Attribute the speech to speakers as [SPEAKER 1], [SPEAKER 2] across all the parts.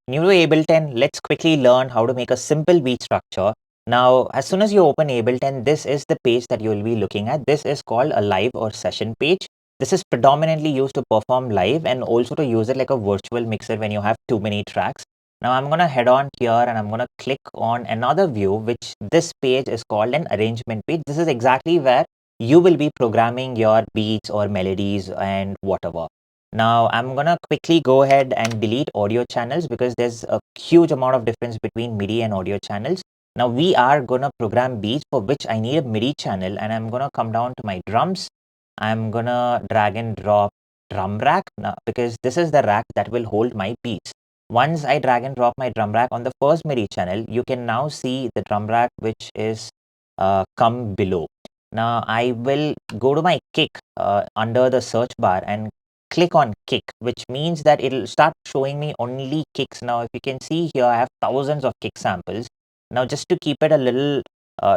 [SPEAKER 1] New to Ableton, let's quickly learn how to make a simple beat structure. Now, as soon as you open Ableton, this is the page that you will be looking at. This is called a live or session page. This is predominantly used to perform live and also to use it like a virtual mixer when you have too many tracks. Now, I'm going to head on here and I'm going to click on another view, which this page is called an arrangement page. This is exactly where you will be programming your beats or melodies and whatever. Now, I'm going to quickly go ahead and delete audio channels because there's a huge amount of difference between MIDI and audio channels. Now, we are going to program beats for which I need a MIDI channel, and I'm going to come down to my drums. I'm going to drag and drop drum rack now, because this is the rack that will hold my beats. Once I drag and drop my drum rack on the first MIDI channel, you can now see the drum rack which is come below. Now, I will go to my kick under the search bar and click on kick, which means that it'll start showing me only kicks. Now, if you can see here, I have thousands of kick samples. Now, just to keep it a little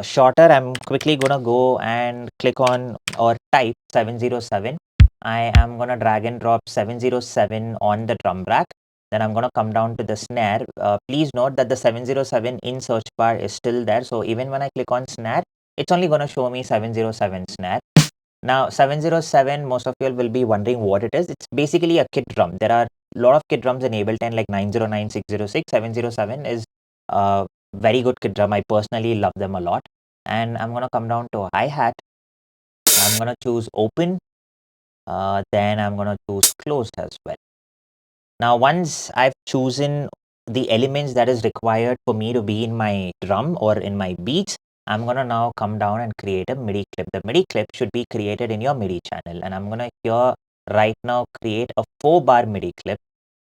[SPEAKER 1] shorter, I'm quickly going to go and click on or type 707. I am going to drag and drop 707 on the drum rack. Then I'm going to come down to the snare. Please note that the 707 in search bar is still there. So even when I click on snare, it's only going to show me 707 snare. Now, 707, most of you will be wondering what it is. It's basically a kit drum. There are a lot of kit drums in Ableton like 909, 606. 707 is a very good kit drum. I personally love them a lot. And I'm going to come down to hi-hat. I'm going to choose open. Then I'm going to choose closed as well. Now, once I've chosen the elements that is required for me to be in my drum or in my beats, I'm going to now come down and create a MIDI clip. The MIDI clip should be created in your MIDI channel. And I'm going to here right now create a 4-bar MIDI clip.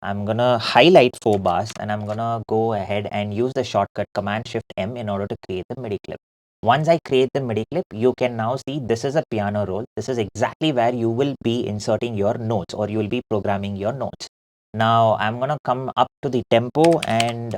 [SPEAKER 1] I'm going to highlight 4 bars and I'm going to go ahead and use the shortcut Command Shift M in order to create the MIDI clip. Once I create the MIDI clip, you can now see this is a piano roll. This is exactly where you will be inserting your notes or you will be programming your notes. Now I'm gonna come up to the tempo and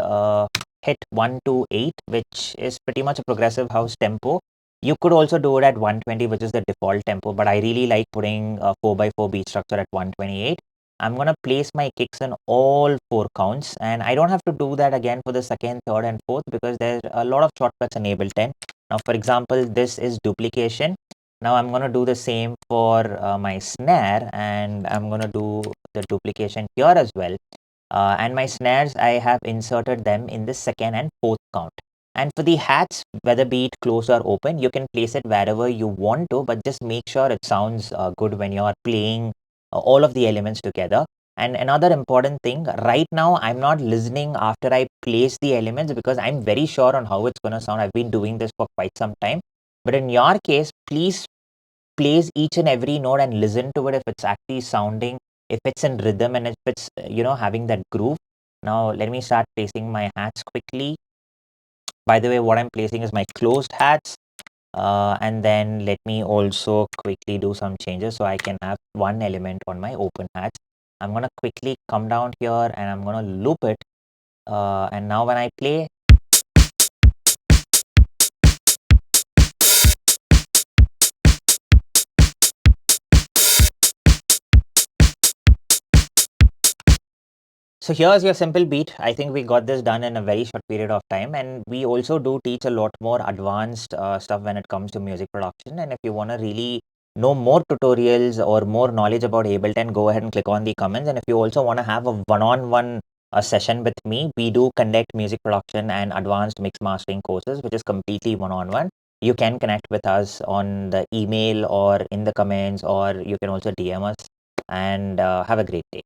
[SPEAKER 1] hit 128, which is pretty much a progressive house tempo. You could also do it at 120, which is the default tempo, but I really like putting a 4x4 beat structure at 128. I'm gonna place my kicks in all 4 counts, and I don't have to do that again for the second, third, and fourth because there's a lot of shortcuts in Ableton. Now, for example, this is duplication. Now I'm going to do the same for my snare and I'm going to do the duplication here as well. And my snares, I have inserted them in the second and fourth count. And for the hats, whether be it closed or open, you can place it wherever you want to, but just make sure it sounds good when you're playing all of the elements together. And another important thing, right now, I'm not listening after I place the elements because I'm very sure on how it's going to sound. I've been doing this for quite some time. But in your case, please place each and every note and listen to it if it's actually sounding, if it's in rhythm and if it's, having that groove. Now, let me start placing my hats quickly. By the way, what I'm placing is my closed hats. And then let me also quickly do some changes so I can have one element on my open hats. I'm going to quickly come down here and I'm going to loop it. And now when I play, so here's your simple beat. I think we got this done in a very short period of time. And we also do teach a lot more advanced stuff when it comes to music production. And if you want to really know more tutorials or more knowledge about Ableton, go ahead and click on the comments. And if you also want to have a one-on-one session with me, we do conduct music production and advanced mix mastering courses, which is completely one-on-one. You can connect with us on the email or in the comments, or you can also DM us and have a great day.